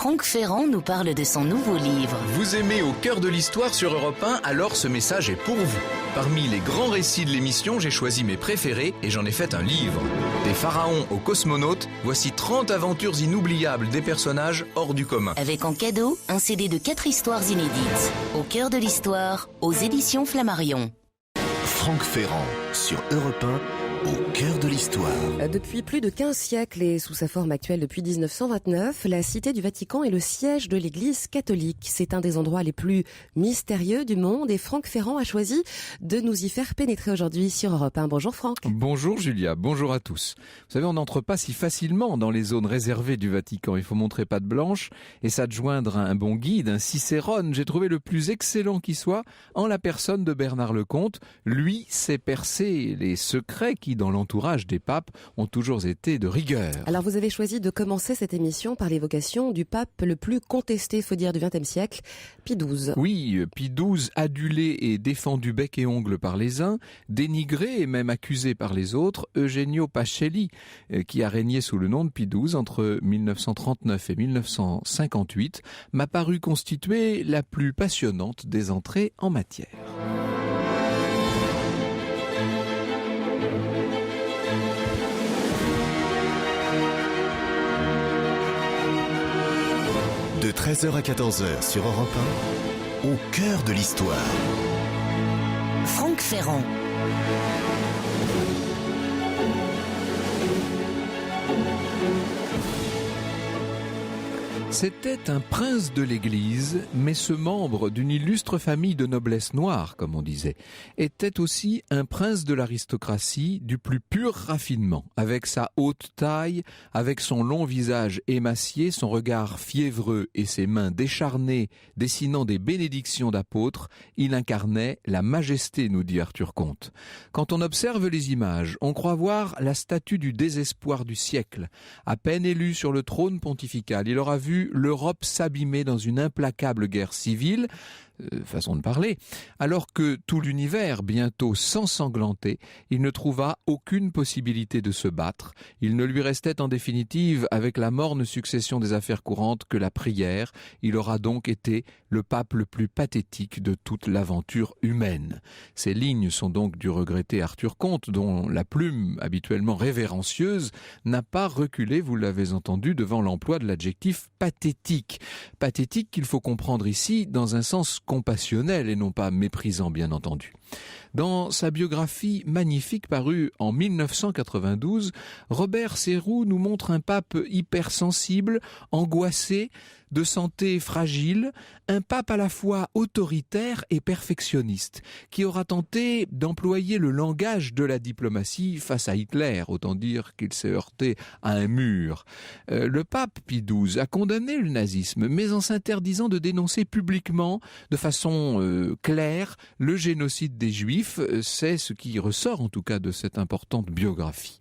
Franck Ferrand nous parle de son nouveau livre. Vous aimez Au cœur de l'histoire sur Europe 1, alors ce message est pour vous. Parmi les grands récits de l'émission, j'ai choisi mes préférés et j'en ai fait un livre. Des pharaons aux cosmonautes, voici 30 aventures inoubliables des personnages hors du commun. Avec en cadeau, un CD de 4 histoires inédites. Au cœur de l'histoire, aux éditions Flammarion. Franck Ferrand sur Europe 1. Au cœur de l'histoire. Depuis plus de 15 siècles et sous sa forme actuelle depuis 1929, la Cité du Vatican est le siège de l'Église catholique. C'est un des endroits les plus mystérieux du monde et Franck Ferrand a choisi de nous y faire pénétrer aujourd'hui sur Europe 1. Bonjour Franck. Bonjour Julia, bonjour à tous. Vous savez, on n'entre pas si facilement dans les zones réservées du Vatican. Il faut montrer patte blanche et s'adjoindre à un bon guide, un Cicérone. J'ai trouvé le plus excellent qui soit en la personne de Bernard Lecomte. Lui sait percer les secrets qui, dans l'entourage des papes, ont toujours été de rigueur. Alors vous avez choisi de commencer cette émission par l'évocation du pape le plus contesté, faut dire, du XXe siècle, Pie XII. Oui, Pie XII, adulé et défendu bec et ongle par les uns, dénigré et même accusé par les autres, Eugenio Pacelli, qui a régné sous le nom de Pie XII entre 1939 et 1958, m'a paru constituer la plus passionnante des entrées en matière. De 13h à 14h sur Europe 1, au cœur de l'histoire. Franck Ferrand. C'était un prince de l'Église, mais ce membre d'une illustre famille de noblesse noire, comme on disait, était aussi un prince de l'aristocratie du plus pur raffinement, avec sa haute taille, avec son long visage émacié, son regard fiévreux et ses mains décharnées dessinant des bénédictions d'apôtres, il incarnait la majesté, nous dit Arthur Comte. Quand on observe les images, on croit voir la statue du désespoir du siècle. À peine élu sur le trône pontifical, il aura vu l'Europe s'abîmer dans une implacable guerre civile, façon de parler, alors que tout l'univers, bientôt s'ensanglantait, il ne trouva aucune possibilité de se battre. Il ne lui restait en définitive, avec la morne succession des affaires courantes, que la prière. Il aura donc été le pape le plus pathétique de toute l'aventure humaine. Ces lignes sont donc du regretté Arthur Comte, dont la plume, habituellement révérencieuse, n'a pas reculé, vous l'avez entendu, devant l'emploi de l'adjectif pathétique. Pathétique qu'il faut comprendre ici dans un sens compassionnel et non pas méprisant, bien entendu. Dans sa biographie magnifique parue en 1992, Robert Serroux nous montre un pape hypersensible, angoissé, de santé fragile, un pape à la fois autoritaire et perfectionniste, qui aura tenté d'employer le langage de la diplomatie face à Hitler, autant dire qu'il s'est heurté à un mur. Le pape Pie XII a condamné le nazisme, mais en s'interdisant de dénoncer publiquement, de façon claire, le génocide des Juifs. C'est ce qui ressort en tout cas de cette importante biographie.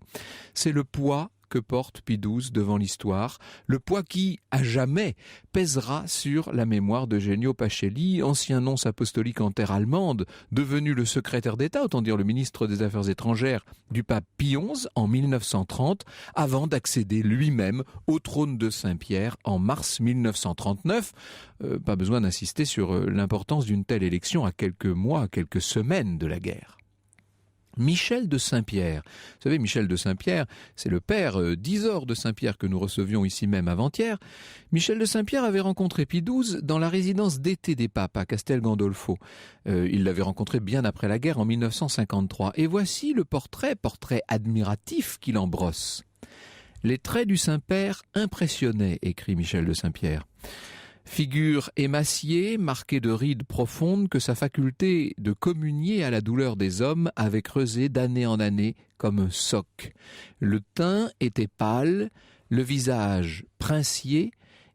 C'est le poids que porte Pie XII devant l'histoire, le poids qui, à jamais, pèsera sur la mémoire d'Eugenio Pacelli, ancien nonce apostolique en terre allemande, devenu le secrétaire d'État, autant dire le ministre des Affaires étrangères du pape Pie XI en 1930, avant d'accéder lui-même au trône de Saint-Pierre en mars 1939. Pas besoin d'insister sur l'importance d'une telle élection à quelques mois, quelques semaines de la guerre. Michel de Saint-Pierre. Vous savez, Michel de Saint-Pierre, c'est le père d'Isor de Saint-Pierre que nous recevions ici même avant-hier. Michel de Saint-Pierre avait rencontré Pie XII dans la résidence d'été des papes à Castel Gandolfo. Il l'avait rencontré bien après la guerre en 1953. Et voici le portrait admiratif qu'il en brosse. Les traits du Saint-Père impressionnaient, écrit Michel de Saint-Pierre. Figure émaciée, marquée de rides profondes que sa faculté de communier à la douleur des hommes avait creusée d'année en année comme un soc. Le teint était pâle, le visage princier,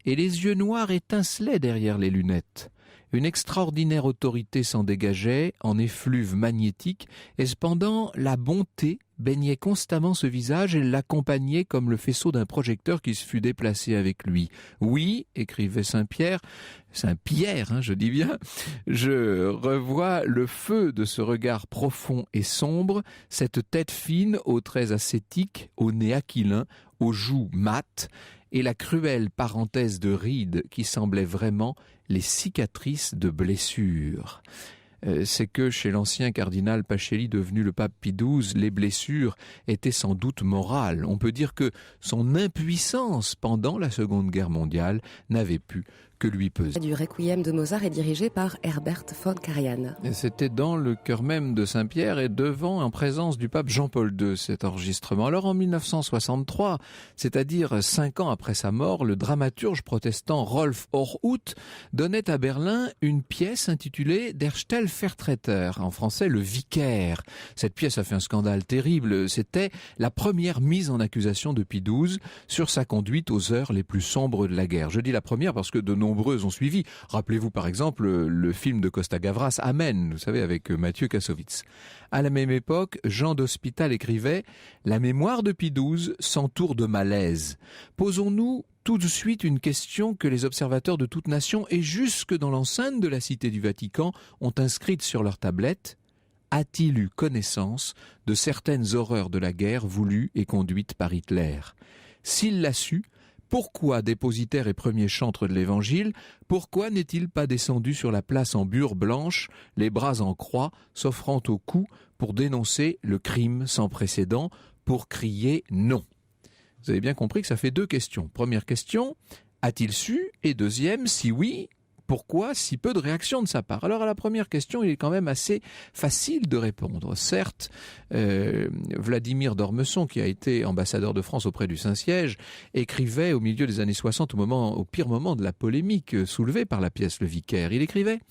et les yeux noirs étincelaient derrière les lunettes. Une extraordinaire autorité s'en dégageait en effluve magnétique, et cependant la bonté baignait constamment ce visage et l'accompagnait comme le faisceau d'un projecteur qui se fût déplacé avec lui. Oui, écrivait Saint-Pierre, je dis bien, je revois le feu de ce regard profond et sombre, cette tête fine aux traits ascétiques, au nez aquilin, aux joues mates, et la cruelle parenthèse de rides qui semblaient vraiment les cicatrices de blessures. C'est que chez l'ancien cardinal Pacelli, devenu le pape Pie XII, les blessures étaient sans doute morales. On peut dire que son impuissance pendant la Seconde Guerre mondiale n'avait pu que lui peser. Du Requiem de Mozart est dirigé par Herbert von Karajan. Et c'était dans le cœur même de Saint-Pierre et devant, en présence du pape Jean-Paul II, cet enregistrement. Alors en 1963, c'est-à-dire 5 ans après sa mort, le dramaturge protestant Rolf Horhuth donnait à Berlin une pièce intitulée Der Stellvertreter, en français le vicaire. Cette pièce a fait un scandale terrible. C'était la première mise en accusation de Pie XII sur sa conduite aux heures les plus sombres de la guerre. Je dis la première parce que de nombreuses ont suivi. Rappelez-vous par exemple le film de Costa Gavras, Amen, vous savez, avec Mathieu Kassovitz. À la même époque, Jean d'Hospital écrivait « La mémoire de Pie XII s'entoure de malaise. Posons-nous tout de suite une question que les observateurs de toute nation et jusque dans l'enceinte de la Cité du Vatican ont inscrite sur leur tablette. A-t-il eu connaissance de certaines horreurs de la guerre voulues et conduites par Hitler? S'il l'a su, pourquoi dépositaire et premier chantre de l'Évangile, pourquoi n'est-il pas descendu sur la place en bure blanche, les bras en croix, s'offrant au cou pour dénoncer le crime sans précédent, pour crier non? Vous avez bien compris que ça fait 2 questions. Première question, a-t-il su? Et deuxième, si oui, pourquoi si peu de réaction de sa part? Alors à la première question, il est quand même assez facile de répondre. Certes, Vladimir d'Ormesson, qui a été ambassadeur de France auprès du Saint-Siège, écrivait au milieu des années 60, au pire moment de la polémique soulevée par la pièce Le Vicaire. Il écrivait «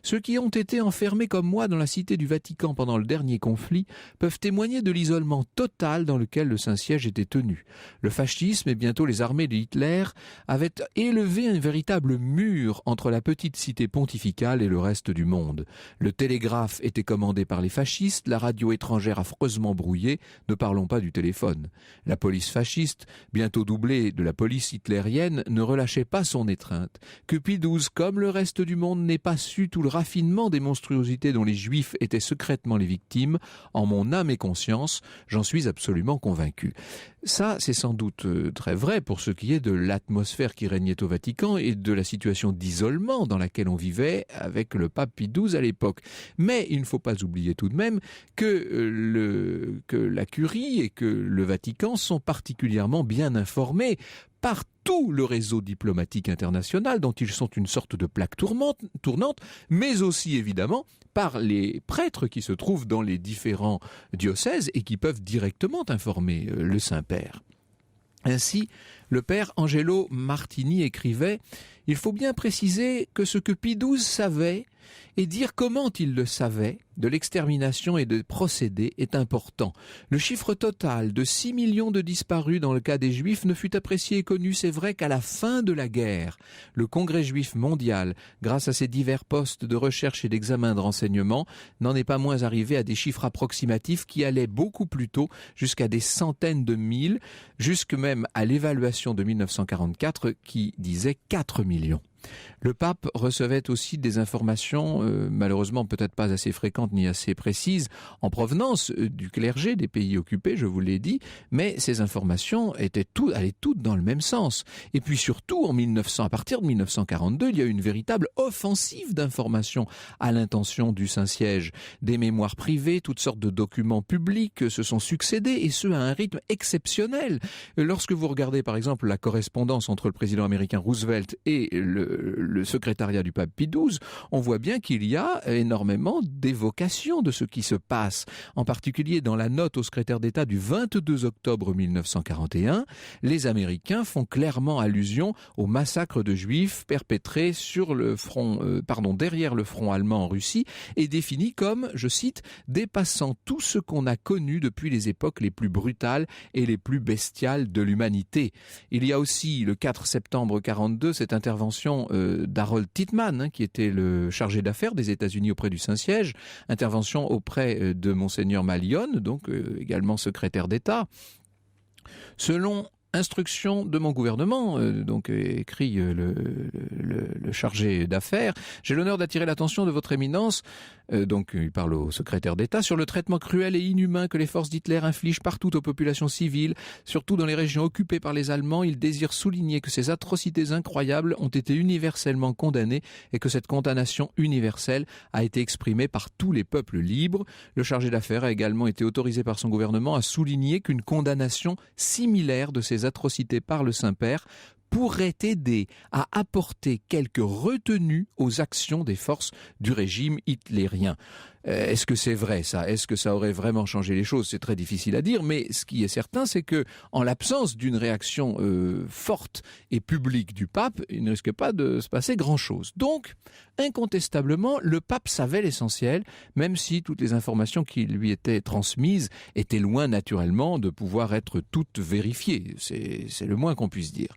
Ceux qui ont été enfermés comme moi dans la Cité du Vatican pendant le dernier conflit peuvent témoigner de l'isolement total dans lequel le Saint-Siège était tenu. Le fascisme et bientôt les armées de Hitler avaient élevé un véritable mur entre la petite cité pontificale et le reste du monde. Le télégraphe était commandé par les fascistes, la radio étrangère affreusement brouillée, ne parlons pas du téléphone. La police fasciste, bientôt doublée de la police hitlérienne, ne relâchait pas son étreinte. Que Pie XII, comme le reste du monde, n'ait pas su tout le raffinement des monstruosités dont les Juifs étaient secrètement les victimes, en mon âme et conscience, j'en suis absolument convaincu. Ça, c'est sans doute très vrai pour ce qui est de l'atmosphère qui régnait au Vatican et de la situation d'isolement dans laquelle on vivait avec le pape Pie XII à l'époque. Mais il ne faut pas oublier tout de même que la Curie et que le Vatican sont particulièrement bien informés par tout le réseau diplomatique international dont ils sont une sorte de plaque tournante, mais aussi évidemment par les prêtres qui se trouvent dans les différents diocèses et qui peuvent directement informer le Saint-Père. Ainsi, le père Angelo Martini écrivait « Il faut bien préciser que ce que Pie XII savait et dire comment il le savait de l'extermination et des procédés est important. Le chiffre total de 6 millions de disparus dans le cas des Juifs ne fut apprécié et connu, c'est vrai, qu'à la fin de la guerre. Le Congrès juif mondial, grâce à ses divers postes de recherche et d'examen de renseignement, n'en est pas moins arrivé à des chiffres approximatifs qui allaient beaucoup plus tôt jusqu'à des centaines de mille, jusque même à l'évaluation de 1944 qui disait 4 millions. Le pape recevait aussi des informations, malheureusement peut-être pas assez fréquentes ni assez précises, en provenance du clergé des pays occupés, je vous l'ai dit, mais ces informations allaient toutes dans le même sens. Et puis surtout, à partir de 1942, il y a eu une véritable offensive d'informations à l'intention du Saint-Siège. Des mémoires privées, toutes sortes de documents publics se sont succédés, et ce à un rythme exceptionnel. Lorsque vous regardez par exemple la correspondance entre le président américain Roosevelt et le secrétariat du pape Pie XII, on voit bien qu'il y a énormément d'évocations de ce qui se passe. En particulier dans la note au secrétaire d'État du 22 octobre 1941, les Américains font clairement allusion au massacre de Juifs perpétré derrière le front allemand en Russie et défini comme, je cite, « dépassant tout ce qu'on a connu depuis les époques les plus brutales et les plus bestiales de l'humanité ». Il y a aussi le 4 septembre 1942 cette intervention d'Harold Titman, qui était le chargé d'affaires des États-Unis auprès du Saint-Siège, intervention auprès de Monseigneur Mallione, donc également secrétaire d'État. Selon instruction de mon gouvernement, écrit le chargé d'affaires, j'ai l'honneur d'attirer l'attention de votre éminence donc il parle au secrétaire d'État, sur le traitement cruel et inhumain que les forces d'Hitler infligent partout aux populations civiles, surtout dans les régions occupées par les Allemands. Il désire souligner que ces atrocités incroyables ont été universellement condamnées et que cette condamnation universelle a été exprimée par tous les peuples libres. Le chargé d'affaires a également été autorisé par son gouvernement à souligner qu'une condamnation similaire de ces atrocités par le Saint-Père pourrait aider à apporter quelques retenues aux actions des forces du régime hitlérien. Est-ce que c'est vrai ça ? Est-ce que ça aurait vraiment changé les choses ? C'est très difficile à dire, mais ce qui est certain, c'est que en l'absence d'une réaction forte et publique du pape, il ne risque pas de se passer grand-chose. Donc, incontestablement, le pape savait l'essentiel, même si toutes les informations qui lui étaient transmises étaient loin naturellement de pouvoir être toutes vérifiées. C'est le moins qu'on puisse dire.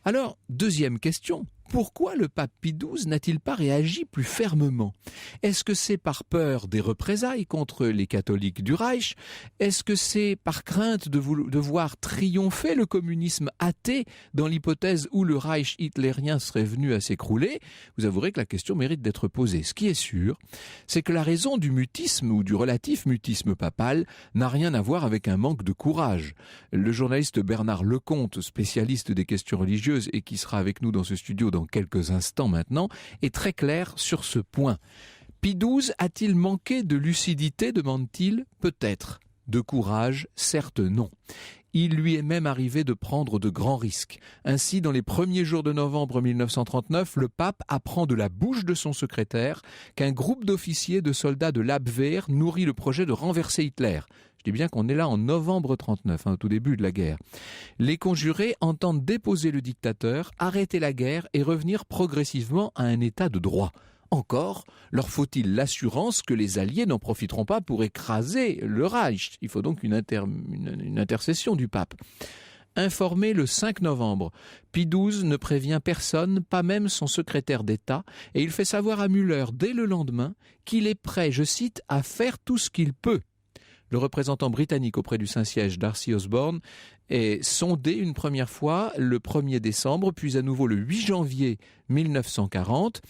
Alors, deuxième question, pourquoi le pape Pie XII n'a-t-il pas réagi plus fermement ? Est-ce que c'est par peur des représailles contre les catholiques du Reich ? Est-ce que c'est par crainte de voir triompher le communisme athée dans l'hypothèse où le Reich hitlérien serait venu à s'écrouler ? Vous avouerez que la question mérite d'être posée. Ce qui est sûr, c'est que la raison du mutisme ou du relatif mutisme papal n'a rien à voir avec un manque de courage. Le journaliste Bernard Lecomte, spécialiste des questions religieuses et qui sera avec nous dans ce studio dans quelques instants maintenant, est très clair sur ce point. Pie XII a-t-il manqué de lucidité, demande-t-il ? Peut-être. De courage, certes non. Il lui est même arrivé de prendre de grands risques. Ainsi, dans les premiers jours de novembre 1939, le pape apprend de la bouche de son secrétaire qu'un groupe d'officiers de soldats de l'Abwehr nourrit le projet de renverser Hitler. Je dis bien qu'on est là en novembre 1939, au tout début de la guerre. Les conjurés entendent déposer le dictateur, arrêter la guerre et revenir progressivement à un état de droit. Encore, leur faut-il l'assurance que les Alliés n'en profiteront pas pour écraser le Reich ? Il faut donc une intercession du pape. Informé le 5 novembre, Pie XII ne prévient personne, pas même son secrétaire d'État, et il fait savoir à Müller dès le lendemain qu'il est prêt, je cite, à faire tout ce qu'il peut. Le représentant britannique auprès du Saint-Siège, D'Arcy Osborne, est sondé une première fois le 1er décembre, puis à nouveau le 8 janvier 1940.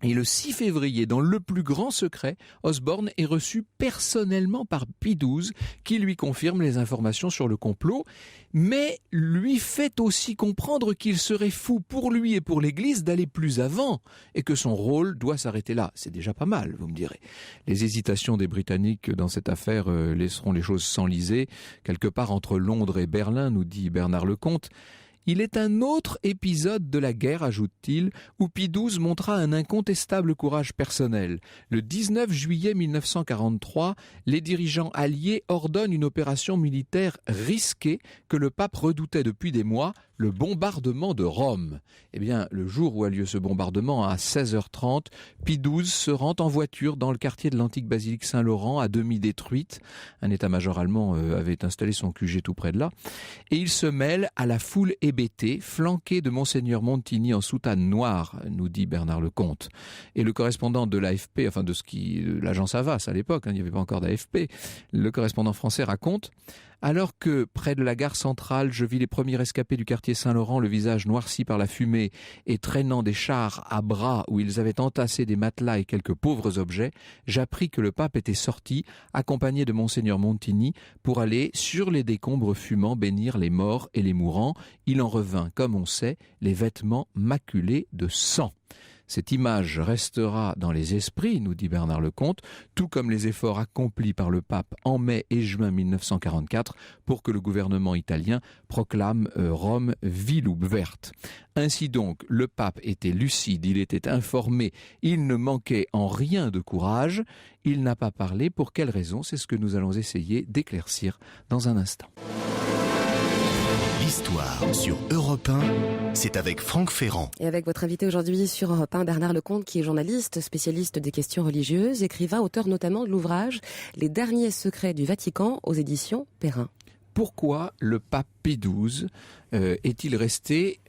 Et le 6 février, dans le plus grand secret, Osborne est reçu personnellement par Pie XII, qui lui confirme les informations sur le complot, mais lui fait aussi comprendre qu'il serait fou pour lui et pour l'Église d'aller plus avant, et que son rôle doit s'arrêter là. C'est déjà pas mal, vous me direz. Les hésitations des Britanniques dans cette affaire laisseront les choses s'enliser, quelque part entre Londres et Berlin, nous dit Bernard Lecomte. Il est un autre épisode de la guerre, ajoute-t-il, où Pie XII montra un incontestable courage personnel. Le 19 juillet 1943, les dirigeants alliés ordonnent une opération militaire risquée que le pape redoutait depuis des mois, le bombardement de Rome. Eh bien, le jour où a lieu ce bombardement, à 16h30, Pie XII se rend en voiture dans le quartier de l'antique basilique Saint-Laurent, à demi détruite. Un état-major allemand avait installé son QG tout près de là. Et il se mêle à la foule hébétée, flanqué de Monseigneur Montini en soutane noire, nous dit Bernard Lecomte. Et le correspondant de l'AFP, enfin de l'agence Havas à l'époque, il n'y avait pas encore d'AFP, le correspondant français raconte: alors que, près de la gare centrale, je vis les premiers rescapés du quartier Saint-Laurent, le visage noirci par la fumée et traînant des chars à bras où ils avaient entassé des matelas et quelques pauvres objets, j'appris que le pape était sorti, accompagné de Monseigneur Montini, pour aller, sur les décombres fumants, bénir les morts et les mourants. Il en revint, comme on sait, les vêtements maculés de sang. Cette image restera dans les esprits, nous dit Bernard Lecomte, tout comme les efforts accomplis par le pape en mai et juin 1944 pour que le gouvernement italien proclame Rome ville verte. Ainsi donc, le pape était lucide, il était informé, il ne manquait en rien de courage. Il n'a pas parlé. Pour quelle raison ? C'est ce que nous allons essayer d'éclaircir dans un instant. L'histoire sur Europe 1, c'est avec Franck Ferrand. Et avec votre invité aujourd'hui sur Europe 1, Bernard Lecomte, qui est journaliste, spécialiste des questions religieuses, écrivain, auteur notamment de l'ouvrage « Les derniers secrets du Vatican » aux éditions Perrin. Pourquoi le pape Pie XII est-il resté,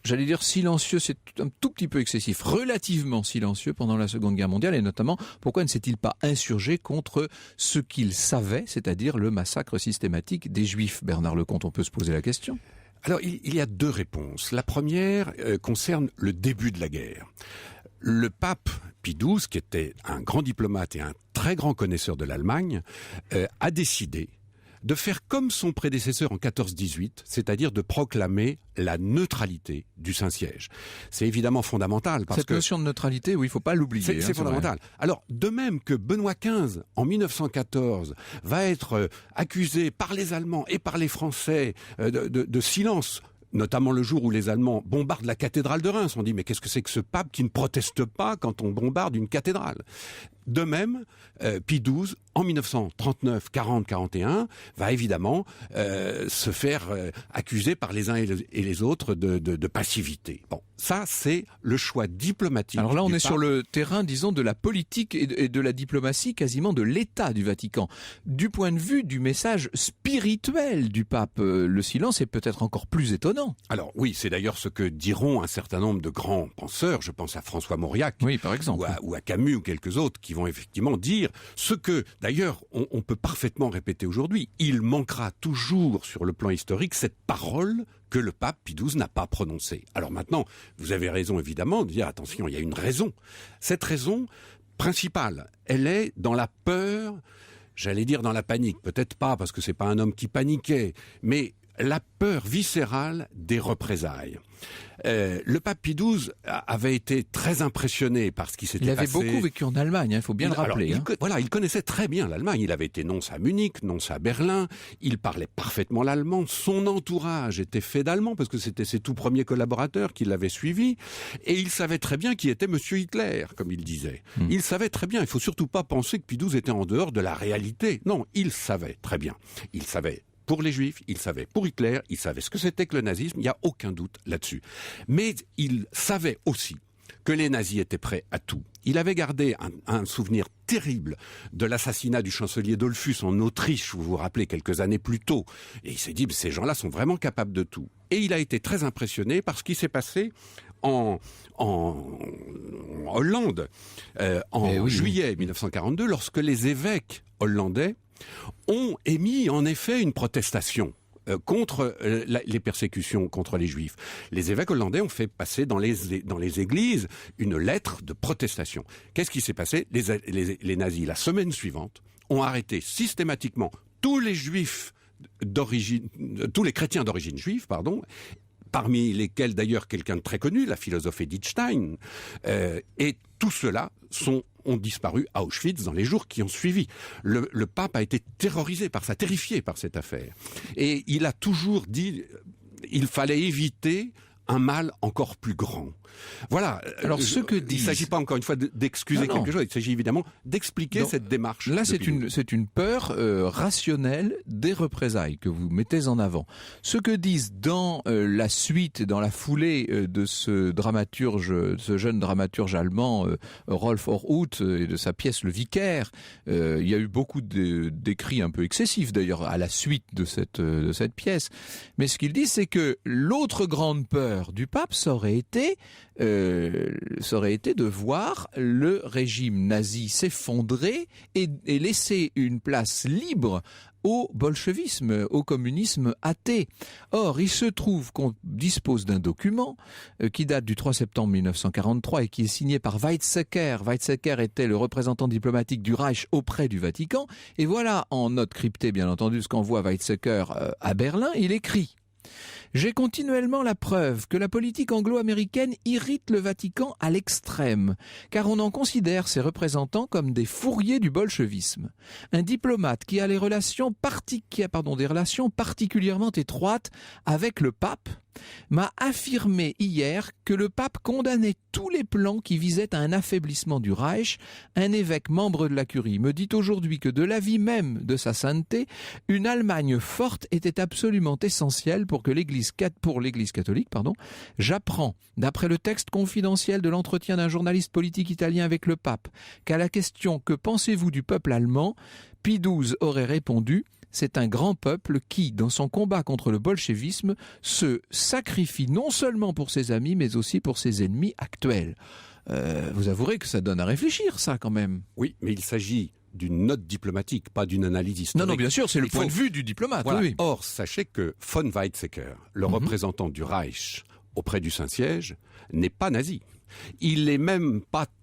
j'allais dire silencieux, c'est un tout petit peu excessif, relativement silencieux pendant la Seconde Guerre mondiale, et notamment, pourquoi ne s'est-il pas insurgé contre ce qu'il savait, c'est-à-dire le massacre systématique des Juifs ? Bernard Lecomte, on peut se poser la question. Alors, il y a deux réponses. La première concerne le début de la guerre. Le pape Pie XII, qui était un grand diplomate et un très grand connaisseur de l'Allemagne, a décidé de faire comme son prédécesseur en 14-18, c'est-à-dire de proclamer la neutralité du Saint-Siège. C'est évidemment fondamental. Parce Cette notion de neutralité, oui, il ne faut pas l'oublier. C'est fondamental. Vrai. Alors, de même que Benoît XV, en 1914, va être accusé par les Allemands et par les Français de silence, notamment le jour où les Allemands bombardent la cathédrale de Reims. On dit, mais qu'est-ce que c'est que ce pape qui ne proteste pas quand on bombarde une cathédrale ? De même, Pie XII, en 1939, 40, 41, va évidemment se faire accuser par les uns et les autres de passivité. Bon, ça, c'est le choix diplomatique. Alors là, on est pape. sur le terrain, disons, de la politique et de la diplomatie, quasiment de l'État du Vatican. Du point de vue du message spirituel du pape, le silence est peut-être encore plus étonnant. Alors oui, c'est d'ailleurs ce que diront un certain nombre de grands penseurs, je pense à François Mauriac, oui, par exemple, ou à Camus ou quelques autres, qui vont effectivement dire ce que, d'ailleurs, on peut parfaitement répéter aujourd'hui. Il manquera toujours, sur le plan historique, cette parole que le pape Pie XII n'a pas prononcée. Alors maintenant, vous avez raison, évidemment, de dire, attention, il y a une raison. Cette raison principale, elle est dans la peur, j'allais dire dans la panique, peut-être pas, parce que c'est pas un homme qui paniquait, mais la peur viscérale des représailles. Le pape Pie XII avait été très impressionné par ce qui s'était passé. Il avait beaucoup vécu en Allemagne, il faut bien le rappeler. Il connaissait très bien l'Allemagne. Il avait été nonce à Munich, nonce à Berlin. Il parlait parfaitement l'allemand. Son entourage était fait d'Allemands parce que c'était ses tout premiers collaborateurs qui l'avaient suivi. Et il savait très bien qui était Monsieur Hitler, comme il disait. Il savait très bien. Il faut surtout pas penser que Pie XII était en dehors de la réalité. Non, il savait très bien. Il savait pour les Juifs, il savait pour Hitler, il savait ce que c'était que le nazisme, il n'y a aucun doute là-dessus. Mais il savait aussi que les nazis étaient prêts à tout. Il avait gardé un souvenir terrible de l'assassinat du chancelier Dollfuss en Autriche, vous vous rappelez, quelques années plus tôt. Et il s'est dit, ces gens-là sont vraiment capables de tout. Et il a été très impressionné par ce qui s'est passé en Hollande, juillet 1942, lorsque les évêques hollandais ont émis en effet une protestation contre les persécutions contre les Juifs. Les évêques hollandais ont fait passer dans les églises une lettre de protestation. Qu'est-ce qui s'est passé ? Les nazis, la semaine suivante, ont arrêté systématiquement tous les chrétiens d'origine juive, parmi lesquels d'ailleurs quelqu'un de très connu, la philosophe Edith Stein, et tout cela ont disparu à Auschwitz dans les jours qui ont suivi. Le pape a été terrifié par cette affaire. Et il a toujours dit il fallait éviter un mal encore plus grand. Voilà. Alors, il ne s'agit pas encore une fois d'excuser quelque chose, il s'agit évidemment d'expliquer cette démarche. Là, c'est une peur rationnelle des représailles que vous mettez en avant. Ce que disent dans la suite, dans la foulée de ce jeune dramaturge allemand, Rolf Orhut, et de sa pièce Le Vicaire, il y a eu beaucoup d'écrits un peu excessifs d'ailleurs à la suite de cette pièce. Mais ce qu'il dit, c'est que l'autre grande peur du pape, ça aurait été de voir le régime nazi s'effondrer et laisser une place libre au bolchevisme, au communisme athée. Or, il se trouve qu'on dispose d'un document qui date du 3 septembre 1943 et qui est signé par Weizsäcker. Weizsäcker était le représentant diplomatique du Reich auprès du Vatican. Et voilà, en note cryptée, bien entendu, ce qu'envoie Weizsäcker à Berlin. Il écrit: j'ai continuellement la preuve que la politique anglo-américaine irrite le Vatican à l'extrême, car on en considère ses représentants comme des fourriers du bolchevisme. Un diplomate qui a des relations particulièrement étroites avec le pape m'a affirmé hier que le pape condamnait tous les plans qui visaient à un affaiblissement du Reich. Un évêque membre de la Curie me dit aujourd'hui que de l'avis même de sa sainteté, une Allemagne forte était absolument essentielle pour l'Église catholique. J'apprends, d'après le texte confidentiel de l'entretien d'un journaliste politique italien avec le pape, qu'à la question « Que pensez-vous du peuple allemand ?», Pie XII aurait répondu: c'est un grand peuple qui, dans son combat contre le bolchevisme, se sacrifie non seulement pour ses amis, mais aussi pour ses ennemis actuels. Vous avouerez que ça donne à réfléchir, ça, quand même. Oui, mais il s'agit d'une note diplomatique, pas d'une analyse historique. Non, bien sûr, c'est le point de vue du diplomate. Voilà. Oui. Or, sachez que von Weizsäcker, le représentant du Reich auprès du Saint-Siège, n'est pas nazi. Il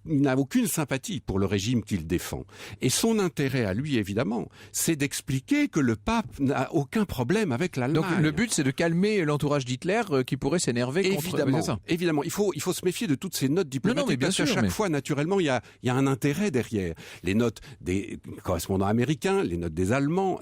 n'a aucune sympathie pour le régime qu'il défend. Et son intérêt à lui, évidemment, c'est d'expliquer que le pape n'a aucun problème avec l'Allemagne. Donc le but, c'est de calmer l'entourage d'Hitler qui pourrait s'énerver contre... Évidemment, il faut se méfier de toutes ces notes diplomatiques, parce qu'à chaque fois, naturellement, il y a un intérêt derrière. Les notes des correspondants américains, les notes des Allemands,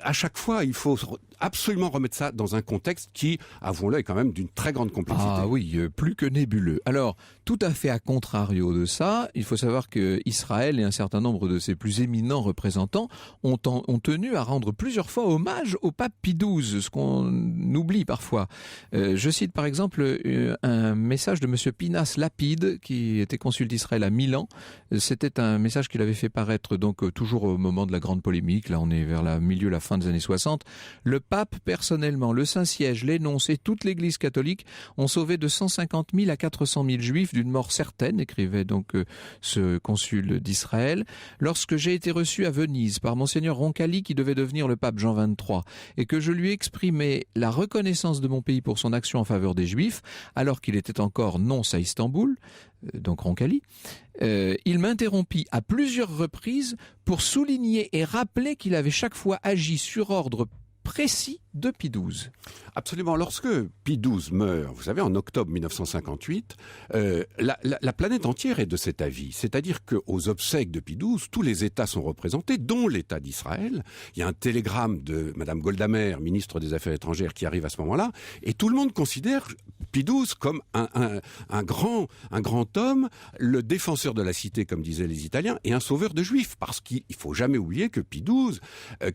à chaque fois, il faut absolument remettre ça dans un contexte qui, avouons-le, est quand même d'une très grande complexité. Ah oui, plus que nébuleux. Alors, tout à fait à contrario de ça, il faut savoir que Israël et un certain nombre de ses plus éminents représentants ont tenu à rendre plusieurs fois hommage au pape Pie XII, ce qu'on oublie parfois. Je cite par exemple un message de monsieur Pinas Lapide, qui était consul d'Israël à Milan. C'était un message qu'il avait fait paraître donc toujours au moment de la grande polémique. Là, on est vers la fin des années 60. Le pape, personnellement, le Saint-Siège, les nonces et toute l'Église catholique ont sauvé de 150 000 à 400 000 juifs d'une mort certaine, écrivait donc ce consul d'Israël. Lorsque j'ai été reçu à Venise par monseigneur Roncalli, qui devait devenir le pape Jean XXIII, et que je lui exprimais la reconnaissance de mon pays pour son action en faveur des juifs, alors qu'il était encore nonce à Istanbul, donc Roncalli, il m'interrompit à plusieurs reprises pour souligner et rappeler qu'il avait chaque fois agi sur ordre précis de Pie XII. Absolument. Lorsque Pie XII meurt, vous savez, en octobre 1958, la planète entière est de cet avis. C'est-à-dire qu'aux obsèques de Pie XII, tous les États sont représentés, dont l'État d'Israël. Il y a un télégramme de Madame Golda Meir, ministre des Affaires étrangères, qui arrive à ce moment-là, et tout le monde considère Pie XII comme un grand homme, le défenseur de la cité, comme disaient les Italiens, et un sauveur de Juifs, parce qu'il faut jamais oublier que Pie XII,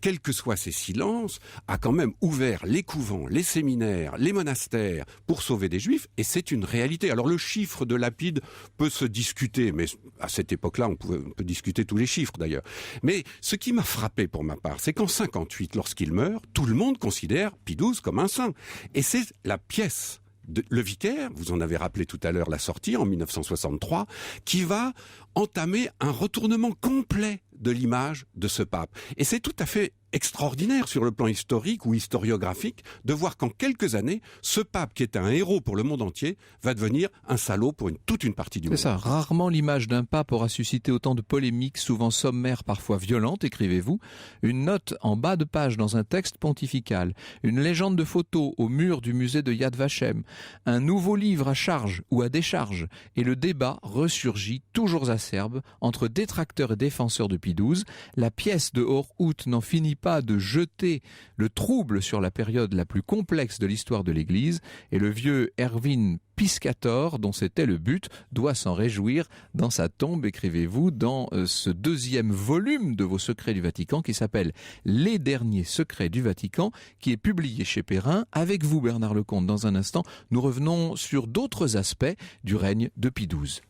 quels que soient ses silences, a quand même ouvert les couvents, les séminaires, les monastères pour sauver des Juifs, et c'est une réalité. Alors le chiffre de Lapide peut se discuter, mais à cette époque-là, on peut discuter tous les chiffres d'ailleurs. Mais ce qui m'a frappé pour ma part, c'est qu'en 58, lorsqu'il meurt, tout le monde considère Pie XII comme un saint. Et c'est la pièce Le Vicaire, vous en avez rappelé tout à l'heure la sortie en 1963, qui va entamer un retournement complet de l'image de ce pape. Et c'est tout à fait extraordinaire sur le plan historique ou historiographique de voir qu'en quelques années, ce pape qui était un héros pour le monde entier va devenir un salaud pour toute une partie du monde. C'est ça, rarement l'image d'un pape aura suscité autant de polémiques, souvent sommaires, parfois violentes, écrivez-vous. Une note en bas de page dans un texte pontifical, une légende de photos au mur du musée de Yad Vashem, un nouveau livre à charge ou à décharge, et le débat ressurgit, toujours acerbe, entre détracteurs et défenseurs de Pie XII. La pièce de Hors-Août n'en finit pas de jeter le trouble sur la période la plus complexe de l'histoire de l'Église, et le vieux Erwin Piscator, dont c'était le but, doit s'en réjouir dans sa tombe, écrivez-vous, dans ce deuxième volume de vos secrets du Vatican qui s'appelle « Les derniers secrets du Vatican » qui est publié chez Perrin. Avec vous, Bernard Lecomte, dans un instant, nous revenons sur d'autres aspects du règne de Pie XII.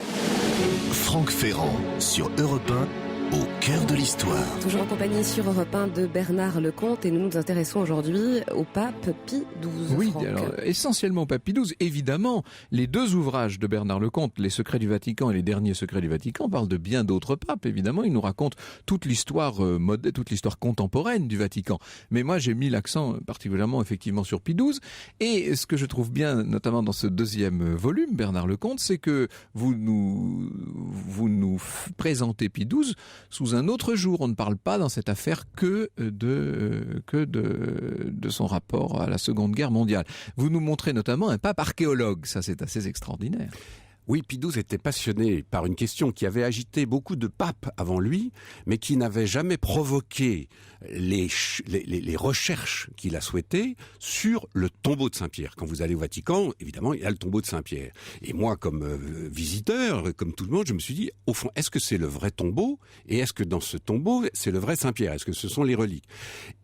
Franck Ferrand sur Europe 1. Au cœur de l'histoire. Toujours en compagnie sur Europe 1 de Bernard Lecomte, et nous nous intéressons aujourd'hui au pape Pie XII. Oui, Franck. alors essentiellement au pape Pie XII. Évidemment, les deux ouvrages de Bernard Lecomte, Les secrets du Vatican et Les derniers secrets du Vatican, parlent de bien d'autres papes. Évidemment, ils nous racontent toute l'histoire toute l'histoire contemporaine du Vatican. Mais moi, j'ai mis l'accent particulièrement effectivement sur Pie XII. Et ce que je trouve bien, notamment dans ce deuxième volume, Bernard Lecomte, c'est que vous nous présentez Pie XII sous un autre jour. On ne parle pas dans cette affaire que de son rapport à la Seconde Guerre mondiale. Vous nous montrez notamment un pape archéologue. Ça, c'est assez extraordinaire. Oui, Pie XII était passionné par une question qui avait agité beaucoup de papes avant lui, mais qui n'avait jamais provoqué les recherches qu'il a souhaitées sur le tombeau de Saint-Pierre. Quand vous allez au Vatican, évidemment, il y a le tombeau de Saint-Pierre. Et moi, comme visiteur, comme tout le monde, je me suis dit, au fond, est-ce que c'est le vrai tombeau? Et est-ce que dans ce tombeau, c'est le vrai Saint-Pierre? Est-ce que ce sont les reliques?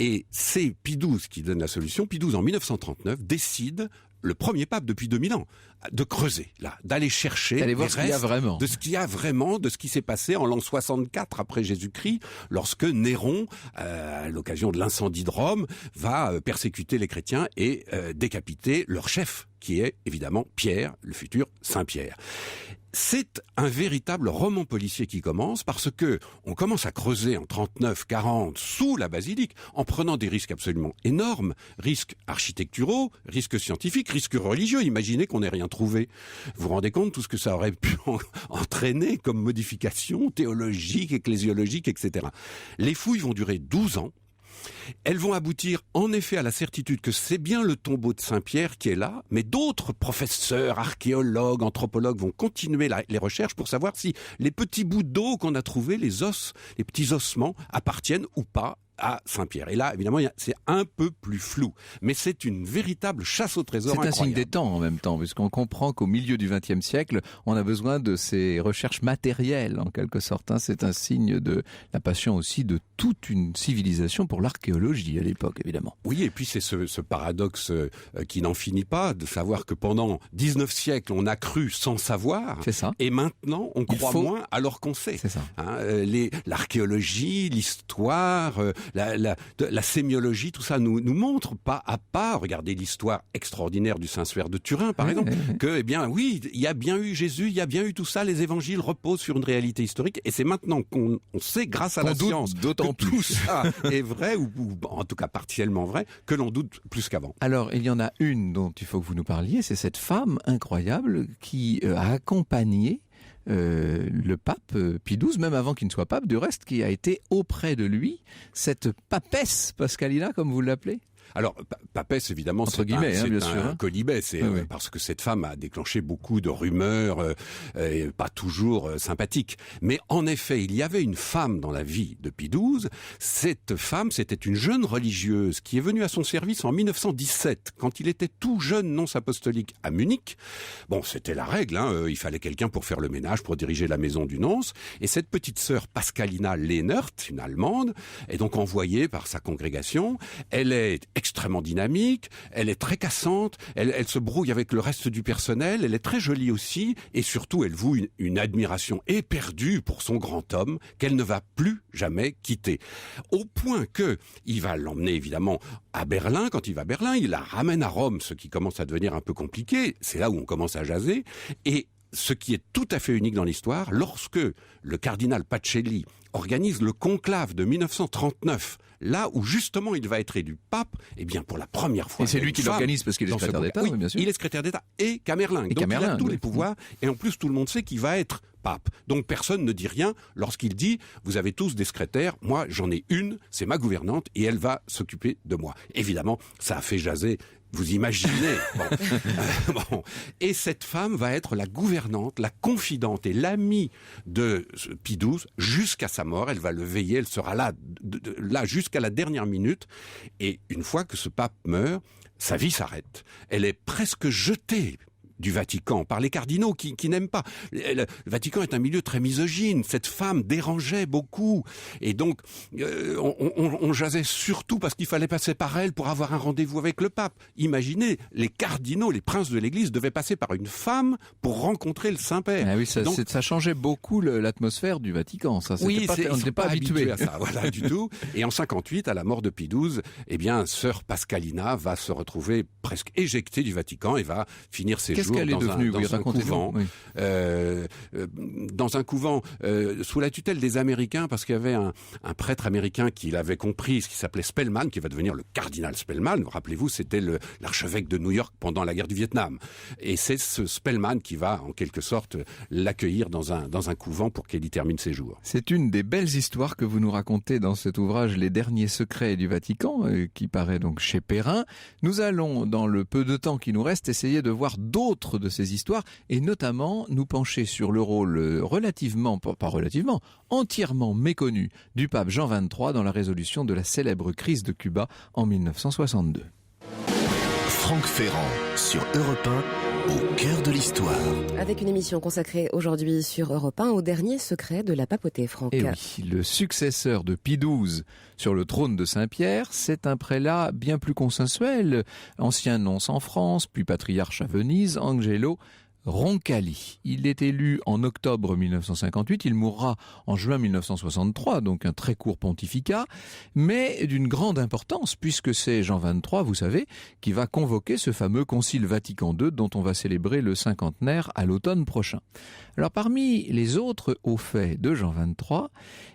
Et c'est Pie XII qui donne la solution. Pie XII, en 1939, décide, le premier pape depuis 2000 ans, de creuser, là, d'aller chercher d'aller voir ce qu'il y a vraiment. de ce qu'il y a vraiment, de ce qui s'est passé en l'an 64 après Jésus-Christ, lorsque Néron, à l'occasion de l'incendie de Rome, va persécuter les chrétiens et décapiter leur chef, qui est évidemment Pierre, le futur Saint-Pierre. c'est un véritable roman policier qui commence parce que on commence à creuser en 39-40 sous la basilique en prenant des risques absolument énormes, risques architecturaux, risques scientifiques, risques religieux. Imaginez qu'on n'ait rien trouvé. Vous vous rendez compte tout ce que ça aurait pu entraîner comme modification théologique, ecclésiologique, etc. Les fouilles vont durer 12 ans. Elles vont aboutir en effet à la certitude que c'est bien le tombeau de Saint-Pierre qui est là, mais d'autres professeurs, archéologues, anthropologues vont continuer les recherches pour savoir si les petits bouts d'eau qu'on a trouvés, les os, les petits ossements, appartiennent ou pas à Saint-Pierre. Et là, évidemment, c'est un peu plus flou. Mais c'est une véritable chasse au trésor incroyable. C'est un signe des temps en même temps, puisqu'on comprend qu'au milieu du XXe siècle, on a besoin de ces recherches matérielles, en quelque sorte. C'est un signe de la passion aussi de toute une civilisation pour l'archéologie à l'époque, évidemment. Oui, et puis c'est ce paradoxe qui n'en finit pas, de savoir que pendant 19 siècles, on a cru sans savoir. C'est ça. Et maintenant, on croit moins alors qu'on sait. C'est ça. L'archéologie, l'histoire... La sémiologie, tout ça nous montre pas à pas, regardez l'histoire extraordinaire du Saint-Suaire de Turin, par exemple, que, eh bien, oui, il y a bien eu Jésus, il y a bien eu tout ça, les évangiles reposent sur une réalité historique, et c'est maintenant qu'on sait, grâce à la science, que tout ça est vrai, ou en tout cas partiellement vrai, que l'on doute plus qu'avant. Alors, il y en a une dont il faut que vous nous parliez, c'est cette femme incroyable qui a accompagné le pape Pie XII, même avant qu'il ne soit pape, du reste, qui a été auprès de lui, cette papesse Pascalina, comme vous l'appelez. Alors, papesse, évidemment, c'est un colibet, parce que cette femme a déclenché beaucoup de rumeurs, pas toujours sympathiques. Mais en effet, il y avait une femme dans la vie de Pie XII. Cette femme, c'était une jeune religieuse qui est venue à son service en 1917, quand il était tout jeune nonce apostolique à Munich. Bon, c'était la règle, il fallait quelqu'un pour faire le ménage, pour diriger la maison du nonce. Et cette petite sœur Pascalina Lehnert, une Allemande, est donc envoyée par sa congrégation. Elle est extrêmement dynamique, elle est très cassante, elle se brouille avec le reste du personnel, elle est très jolie aussi, et surtout elle voue une admiration éperdue pour son grand homme qu'elle ne va plus jamais quitter. Au point que il va l'emmener évidemment à Berlin. Quand il va à Berlin, il la ramène à Rome, ce qui commence à devenir un peu compliqué. C'est là où on commence à jaser. Et ce qui est tout à fait unique dans l'histoire, lorsque le cardinal Pacelli organise le conclave de 1939, là où justement il va être élu pape, eh bien pour la première fois... Et c'est lui qui l'organise parce qu'il est secrétaire d'État, oui, bien sûr. Il est secrétaire d'État et camerlingue. Donc il a tous les pouvoirs, et en plus tout le monde sait qu'il va être pape. Donc personne ne dit rien lorsqu'il dit « Vous avez tous des secrétaires, moi j'en ai une, c'est ma gouvernante, et elle va s'occuper de moi. » Évidemment, ça a fait jaser... Vous imaginez. Bon. Et cette femme va être la gouvernante, la confidente et l'amie de Pie XII jusqu'à sa mort. Elle va le veiller, elle sera là jusqu'à la dernière minute. Et une fois que ce pape meurt, sa vie s'arrête. Elle est presque jetée du Vatican par les cardinaux qui n'aiment pas. Le Vatican est un milieu très misogyne. Cette femme dérangeait beaucoup. Et donc, on jasait surtout parce qu'il fallait passer par elle pour avoir un rendez-vous avec le pape. Imaginez, les cardinaux, les princes de l'Église devaient passer par une femme pour rencontrer le Saint-Père. Ah oui, ça changeait beaucoup l'atmosphère du Vatican. Ça, on n'était pas habitué à ça, voilà, du tout. Et en 58, à la mort de Pie XII, eh bien, sœur Pascalina va se retrouver presque éjectée du Vatican et va finir ses jours qu'elle est devenue, dans un couvent, dans un couvent sous la tutelle des Américains, parce qu'il y avait un prêtre américain qui l'avait compris, qui s'appelait Spellman, qui va devenir le cardinal Spellman. Rappelez-vous, c'était l'archevêque de New York pendant la guerre du Vietnam. Et c'est ce Spellman qui va, en quelque sorte, l'accueillir dans un couvent pour qu'elle y termine ses jours. C'est une des belles histoires que vous nous racontez dans cet ouvrage Les derniers secrets du Vatican, qui paraît donc chez Perrin. Nous allons, dans le peu de temps qui nous reste, essayer de voir d'autres de ces histoires et notamment nous pencher sur le rôle entièrement méconnu du pape Jean XXIII dans la résolution de la célèbre crise de Cuba en 1962. Franck Ferrand sur Europe 1, au cœur de l'histoire. Avec une émission consacrée aujourd'hui sur Europe 1 au dernier secret de la papauté, Franck. Et oui, le successeur de Pie XII sur le trône de Saint-Pierre, c'est un prélat bien plus consensuel, ancien nonce en France, puis patriarche à Venise, Angelo Roncalli. Il est élu en octobre 1958, il mourra en juin 1963, donc un très court pontificat, mais d'une grande importance, puisque c'est Jean XXIII, vous savez, qui va convoquer ce fameux Concile Vatican II dont on va célébrer le cinquantenaire à l'automne prochain. Alors parmi les autres hauts faits de Jean XXIII,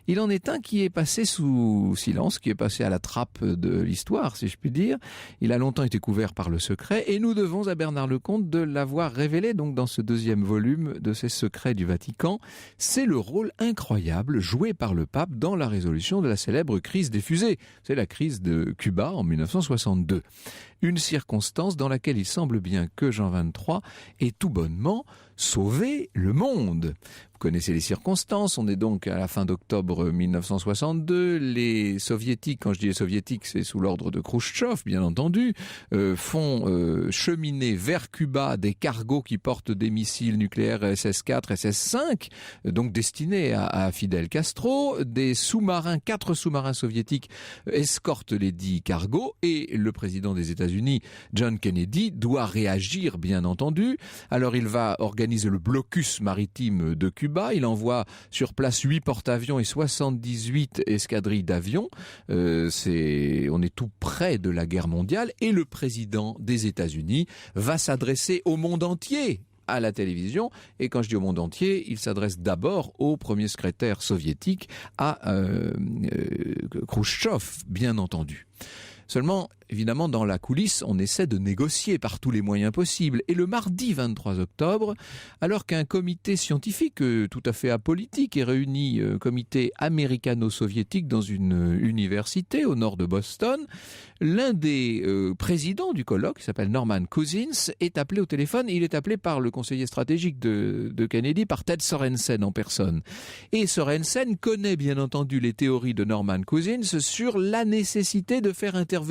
il en est un qui est passé sous silence, qui est passé à la trappe de l'histoire, si je puis dire. Il a longtemps été couvert par le secret et nous devons à Bernard Lecomte de l'avoir révélé donc dans ce deuxième volume de ces secrets du Vatican. C'est le rôle incroyable joué par le pape dans la résolution de la célèbre crise des fusées. C'est la crise de Cuba en 1962. Une circonstance dans laquelle il semble bien que Jean XXIII ait tout bonnement sauvé le monde. Vous connaissez les circonstances, on est donc à la fin d'octobre 1962, les soviétiques, quand je dis les soviétiques, c'est sous l'ordre de Khrouchtchev, bien entendu, font cheminer vers Cuba des cargos qui portent des missiles nucléaires SS-4, SS-5, donc destinés à Fidel Castro. Des sous-marins, 4 sous-marins soviétiques escortent les dits cargos et le président des États-Unis, John Kennedy, doit réagir, bien entendu. Alors il va organiser le blocus maritime de Cuba. Il envoie sur place 8 porte-avions et 78 escadrilles d'avions. On est tout près de la guerre mondiale et le président des États-Unis va s'adresser au monde entier à la télévision. Et quand je dis au monde entier, il s'adresse d'abord au premier secrétaire soviétique, à Khrouchtchev, bien entendu. Seulement, évidemment, dans la coulisse, on essaie de négocier par tous les moyens possibles. Et le mardi 23 octobre, alors qu'un comité scientifique tout à fait apolitique est réuni, comité américano-soviétique dans une université au nord de Boston, l'un des présidents du colloque, qui s'appelle Norman Cousins, est appelé au téléphone. Il est appelé par le conseiller stratégique de Kennedy, par Ted Sorensen en personne. Et Sorensen connaît bien entendu les théories de Norman Cousins sur la nécessité de faire intervenir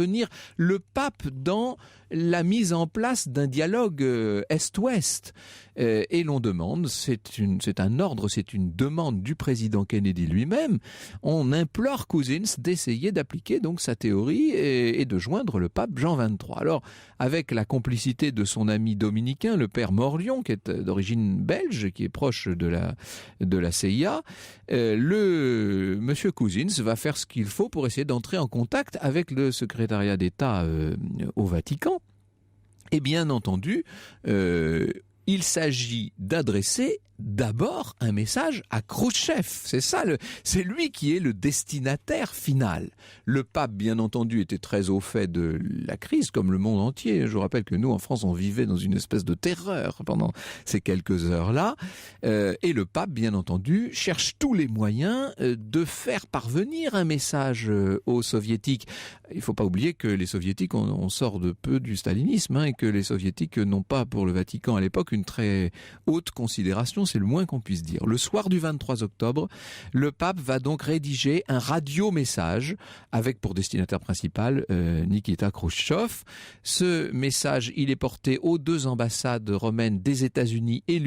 le pape dans la mise en place d'un dialogue Est-Ouest. Et l'on demande, c'est un ordre, c'est une demande du président Kennedy lui-même, on implore Cousins d'essayer d'appliquer donc sa théorie et de joindre le pape Jean XXIII. Alors, avec la complicité de son ami dominicain, le père Morlion, qui est d'origine belge, qui est proche de la CIA, monsieur Cousins va faire ce qu'il faut pour essayer d'entrer en contact avec le secrétariat d'État au Vatican. Et bien entendu, il s'agit d'adresser d'abord un message à Khrouchtchev. C'est lui qui est le destinataire final. Le pape, bien entendu, était très au fait de la crise, comme le monde entier. Je vous rappelle que nous, en France, on vivait dans une espèce de terreur pendant ces quelques heures-là. Et le pape, bien entendu, cherche tous les moyens de faire parvenir un message aux soviétiques. Il ne faut pas oublier que les soviétiques, on sort de peu du stalinisme, et que les soviétiques n'ont pas, pour le Vatican à l'époque, une très haute considération. C'est le moins qu'on puisse dire. Le soir du 23 octobre, le pape va donc rédiger un radio-message avec pour destinataire principal Nikita Khrouchtchev. Ce message, il est porté aux 2 ambassades romaines des États-Unis et de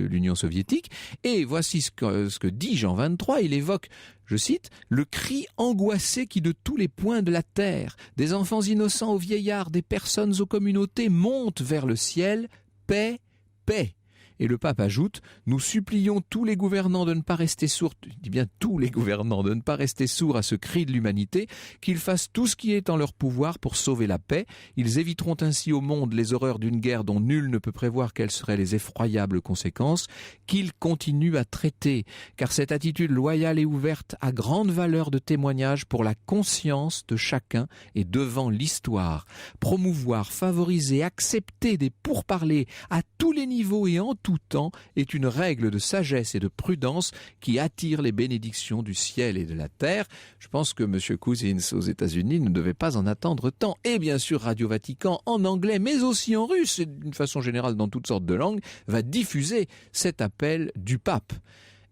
l'Union soviétique. Et voici ce que dit Jean XXIII. Il évoque, je cite, « le cri angoissé qui de tous les points de la terre, des enfants innocents aux vieillards, des personnes aux communautés, monte vers le ciel, paix, paix ». Et le pape ajoute, nous supplions tous les gouvernants de ne pas rester sourds, je dis bien tous les gouvernants, de ne pas rester sourds à ce cri de l'humanité, qu'ils fassent tout ce qui est en leur pouvoir pour sauver la paix. Ils éviteront ainsi au monde les horreurs d'une guerre dont nul ne peut prévoir quelles seraient les effroyables conséquences, qu'ils continuent à traiter, car cette attitude loyale et ouverte a grande valeur de témoignage pour la conscience de chacun et devant l'histoire. Promouvoir, favoriser, accepter des pourparlers à tous les niveaux et en tout temps est une règle de sagesse et de prudence qui attire les bénédictions du ciel et de la terre. Je pense que M. Cousins aux États-Unis ne devait pas en attendre tant. Et bien sûr, Radio Vatican en anglais, mais aussi en russe, et d'une façon générale dans toutes sortes de langues, va diffuser cet appel du pape.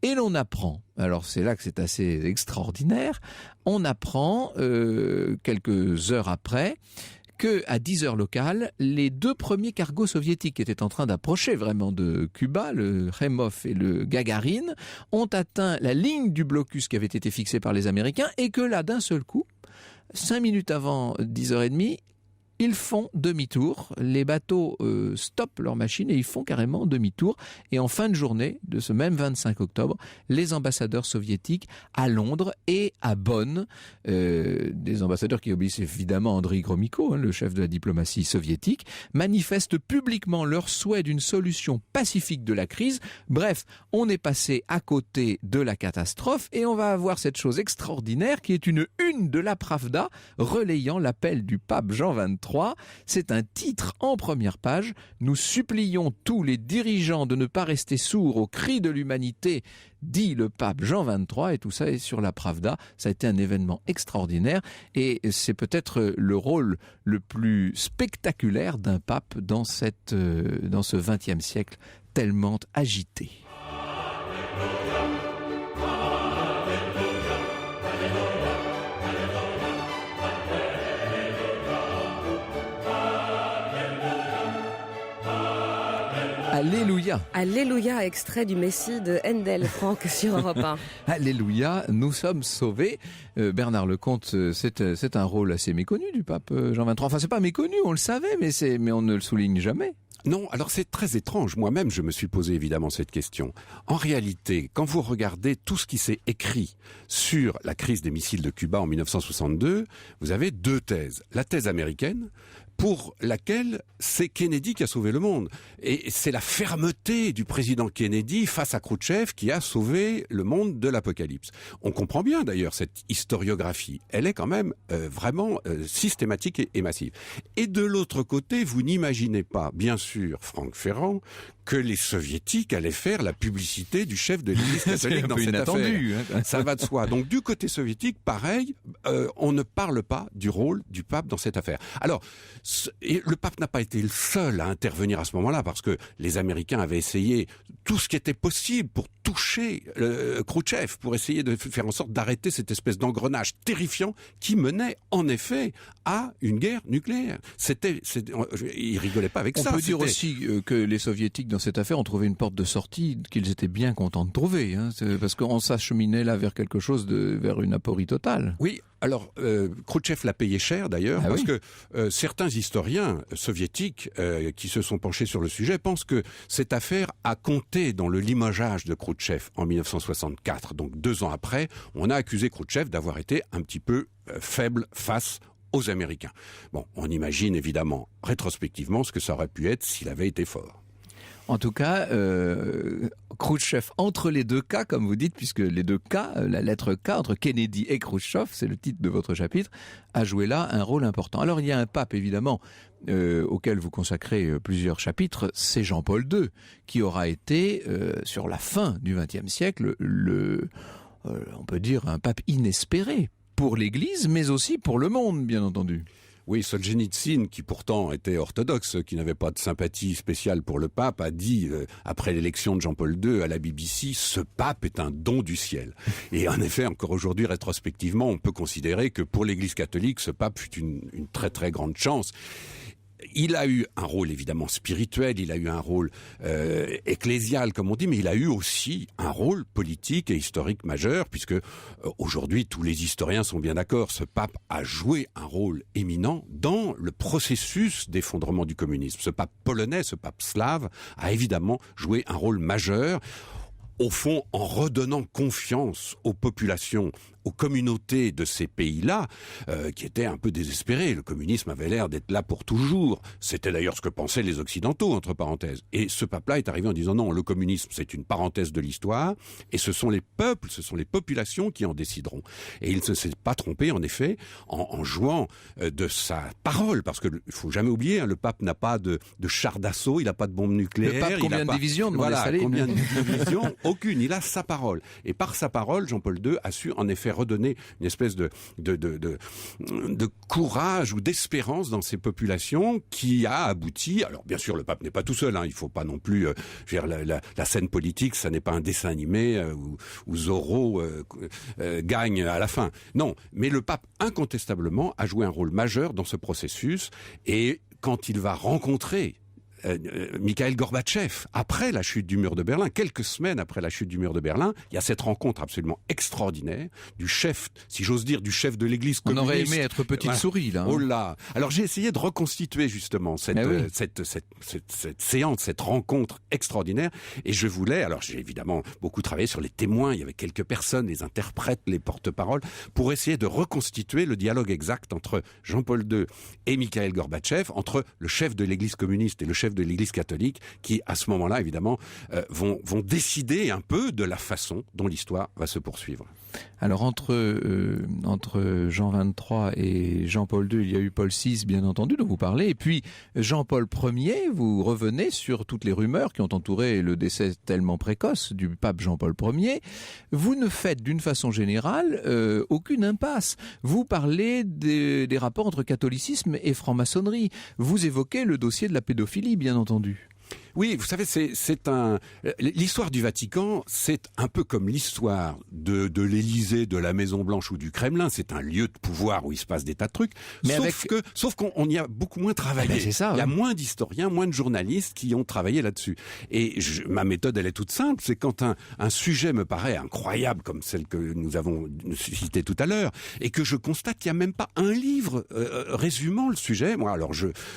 Et l'on apprend, alors c'est là que c'est assez extraordinaire, on apprend quelques heures après qu'à 10 heures locales, les 2 premiers cargos soviétiques qui étaient en train d'approcher vraiment de Cuba, le Khemov et le Gagarine, ont atteint la ligne du blocus qui avait été fixée par les Américains et que là, d'un seul coup, 5 minutes avant 10h30, ils font demi-tour. Les bateaux stoppent leur machine et ils font carrément demi-tour. Et en fin de journée de ce même 25 octobre, les ambassadeurs soviétiques à Londres et à Bonn, des ambassadeurs qui obéissent évidemment à Andriy Gromyko, le chef de la diplomatie soviétique, manifestent publiquement leur souhait d'une solution pacifique de la crise. Bref, on est passé à côté de la catastrophe et on va avoir cette chose extraordinaire qui est une de la Pravda relayant l'appel du pape Jean XXIII. C'est un titre en première page. Nous supplions tous les dirigeants de ne pas rester sourds aux cris de l'humanité, dit le pape Jean XXIII, et tout ça est sur la Pravda. Ça a été un événement extraordinaire et c'est peut-être le rôle le plus spectaculaire d'un pape dans ce XXe siècle tellement agité. Alléluia. Alléluia, extrait du Messie de Handel, Franck, sur Europe 1. Alléluia, nous sommes sauvés. Bernard Lecomte, c'est un rôle assez méconnu du pape Jean XXIII. Enfin, c'est pas méconnu, on le savait, mais on ne le souligne jamais. Non, alors c'est très étrange. Moi-même, je me suis posé évidemment cette question. En réalité, quand vous regardez tout ce qui s'est écrit sur la crise des missiles de Cuba en 1962, vous avez deux thèses. La thèse américaine, pour laquelle c'est Kennedy qui a sauvé le monde. Et c'est la fermeté du président Kennedy face à Khrouchtchev qui a sauvé le monde de l'apocalypse. On comprend bien d'ailleurs cette historiographie. Elle est quand même vraiment systématique et massive. Et de l'autre côté, vous n'imaginez pas, bien sûr, Franck Ferrand, que les soviétiques allaient faire la publicité du chef de l'Église catholique dans cette affaire. Ça va de soi. Donc du côté soviétique, pareil, on ne parle pas du rôle du pape dans cette affaire. Alors, le pape n'a pas été le seul à intervenir à ce moment-là, parce que les Américains avaient essayé tout ce qui était possible pour toucher Khrouchtchev, pour essayer de faire en sorte d'arrêter cette espèce d'engrenage terrifiant qui menait en effet à une guerre nucléaire. Ils rigolaient pas avec ça. On peut dire aussi que les soviétiques dans cette affaire ont trouvé une porte de sortie qu'ils étaient bien contents de trouver, parce qu'on s'acheminait là vers quelque chose vers une aporie totale. Oui. Alors, Khrouchtchev l'a payé cher d'ailleurs, parce que certains historiens soviétiques qui se sont penchés sur le sujet pensent que cette affaire a compté dans le limogeage de Khrouchtchev en 1964. Donc 2 ans après, on a accusé Khrouchtchev d'avoir été un petit peu faible face aux Américains. Bon, on imagine évidemment rétrospectivement ce que ça aurait pu être s'il avait été fort. En tout cas, Khrouchtchev, entre les deux cas, comme vous dites, puisque les deux cas, la lettre K entre Kennedy et Khrouchtchev, c'est le titre de votre chapitre, a joué là un rôle important. Alors il y a un pape, évidemment, auquel vous consacrez plusieurs chapitres, c'est Jean-Paul II, qui aura été, sur la fin du XXe siècle, on peut dire un pape inespéré pour l'Église, mais aussi pour le monde, bien entendu. Oui, Solzhenitsyn, qui pourtant était orthodoxe, qui n'avait pas de sympathie spéciale pour le pape, a dit, après l'élection de Jean-Paul II à la BBC, ce pape est un don du ciel. Et en effet, encore aujourd'hui, rétrospectivement, on peut considérer que pour l'Église catholique, ce pape fut une très très grande chance. Il a eu un rôle évidemment spirituel, il a eu un rôle ecclésial comme on dit, mais il a eu aussi un rôle politique et historique majeur, puisque aujourd'hui tous les historiens sont bien d'accord, ce pape a joué un rôle éminent dans le processus d'effondrement du communisme. Ce pape polonais, ce pape slave a évidemment joué un rôle majeur, au fond en redonnant confiance aux populations, aux communautés de ces pays-là, qui étaient un peu désespérés. Le communisme avait l'air d'être là pour toujours. C'était d'ailleurs ce que pensaient les Occidentaux, entre parenthèses. Et ce pape-là est arrivé en disant non, le communisme, c'est une parenthèse de l'histoire, et ce sont les peuples, ce sont les populations qui en décideront. Et il ne s'est pas trompé, en effet, en jouant de sa parole, parce que il faut jamais oublier, le pape n'a pas de char d'assaut, il n'a pas de bombe nucléaire. Le pape, combien de divisions de combien de divisions? Aucune. Il a sa parole. Et par sa parole, Jean-Paul II a su, en effet, redonner une espèce de courage ou d'espérance dans ces populations qui a abouti. Alors bien sûr, le pape n'est pas tout seul. Il faut pas non plus la scène politique. Ça n'est pas un dessin animé où Zorro gagne à la fin. Non, mais le pape incontestablement a joué un rôle majeur dans ce processus. Et quand il va rencontrer Mikhail Gorbatchev, après la chute du mur de Berlin, quelques semaines après la chute du mur de Berlin, il y a cette rencontre absolument extraordinaire du chef, si j'ose dire, du chef de l'Église communiste. On aurait aimé être petite souris, là. Oh là. Alors j'ai essayé de reconstituer justement cette séance, cette rencontre extraordinaire, et je voulais, alors j'ai évidemment beaucoup travaillé sur les témoins, il y avait quelques personnes, les interprètes, les porte-paroles, pour essayer de reconstituer le dialogue exact entre Jean-Paul II et Mikhail Gorbatchev, entre le chef de l'Église communiste et le chef de l'Église catholique, qui à ce moment-là évidemment vont décider un peu de la façon dont l'histoire va se poursuivre. Alors entre Jean XXIII et Jean-Paul II, il y a eu Paul VI, bien entendu, dont vous parlez, et puis Jean-Paul Ier, vous revenez sur toutes les rumeurs qui ont entouré le décès tellement précoce du pape Jean-Paul Ier. Vous ne faites d'une façon générale aucune impasse. Vous parlez des rapports entre catholicisme et franc-maçonnerie. Vous évoquez le dossier de la pédophilie, bien entendu. Oui, vous savez, l'histoire du Vatican, c'est un peu comme l'histoire de l'Élysée, de la Maison Blanche ou du Kremlin. C'est un lieu de pouvoir où il se passe des tas de trucs. Mais sauf qu'on y a beaucoup moins travaillé. C'est ça, il y a moins d'historiens, moins de journalistes qui ont travaillé là-dessus. Et ma méthode, elle est toute simple. C'est quand un sujet me paraît incroyable, comme celle que nous avons citée tout à l'heure, et que je constate qu'il n'y a même pas un livre résumant le sujet. Moi, alors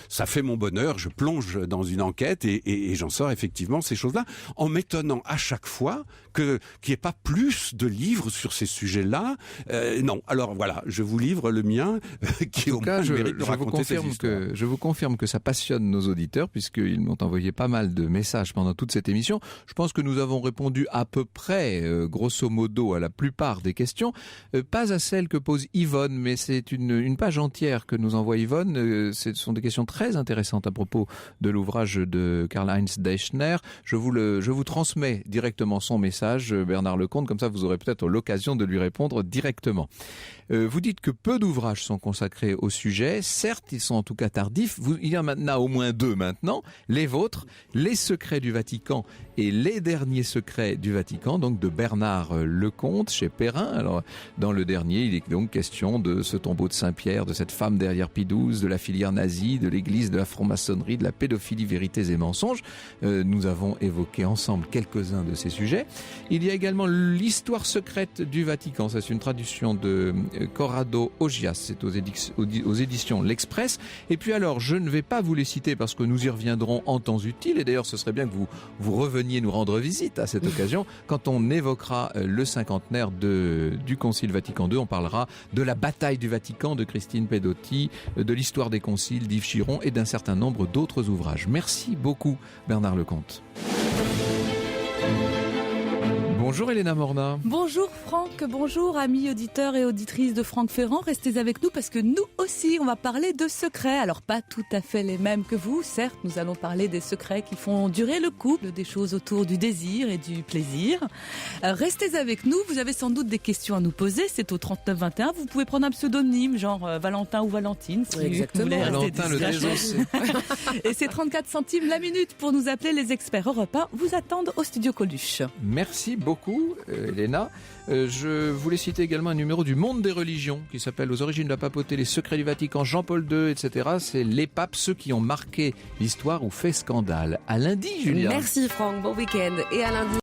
ça fait mon bonheur. Je plonge dans une enquête et j'en sors effectivement ces choses-là, en m'étonnant à chaque fois qu'il n'y ait pas plus de livres sur ces sujets-là. Non, alors voilà, je vous livre le mien, qui au moins mérite de raconter ces histoires. Je vous confirme que ça passionne nos auditeurs, puisqu'ils m'ont envoyé pas mal de messages pendant toute cette émission. Je pense que nous avons répondu à peu près, grosso modo, à la plupart des questions. Pas à celle que pose Yvonne, mais c'est une page entière que nous envoie Yvonne. Ce sont des questions très intéressantes à propos de l'ouvrage de Karl-Heinz Deichner. Je vous transmets directement son message, Bernard Lecomte, comme ça vous aurez peut-être l'occasion de lui répondre directement. Vous dites que peu d'ouvrages sont consacrés au sujet. Certes, ils sont en tout cas tardifs. Il y en a maintenant au moins 2 maintenant. Les vôtres, Les secrets du Vatican et Les derniers secrets du Vatican, donc de Bernard Lecomte chez Perrin. Alors, dans le dernier, il est donc question de ce tombeau de Saint-Pierre, de cette femme derrière Pie XII, de la filière nazie, de l'église, de la franc-maçonnerie, de la pédophilie, vérités et mensonges. Nous avons évoqué ensemble quelques-uns de ces sujets. Il y a également l'histoire secrète du Vatican. Ça, c'est une traduction de Corrado Ogias. C'est aux éditions L'Express. Et puis alors, je ne vais pas vous les citer parce que nous y reviendrons en temps utile. Et d'ailleurs, ce serait bien que vous reveniez nous rendre visite à cette occasion. Quand on évoquera le cinquantenaire du Concile Vatican II, on parlera de la bataille du Vatican de Christine Pedotti, de l'histoire des conciles d'Yves Chiron et d'un certain nombre d'autres ouvrages. Merci beaucoup, Bernard Lecomte. Bonjour Elena Morna. Bonjour Franck, bonjour amis auditeurs et auditrices de Franck Ferrand. Restez avec nous parce que nous aussi on va parler de secrets. Alors pas tout à fait les mêmes que vous, certes nous allons parler des secrets qui font durer le couple, des choses autour du désir et du plaisir. Restez avec nous, vous avez sans doute des questions à nous poser, c'est au 3921. Vous pouvez prendre un pseudonyme genre Valentin ou Valentine. Si exactement, Valentin le désossé. Et c'est 34 centimes la minute pour nous appeler. Les experts Europe 1 vous attendent au studio Coluche. Merci beaucoup Elena. Je voulais citer également un numéro du Monde des religions qui s'appelle Aux origines de la papauté, les secrets du Vatican, Jean-Paul II, etc. C'est les papes, ceux qui ont marqué l'histoire ou fait scandale. À lundi, Julia. Merci Franck, bon week-end et à lundi.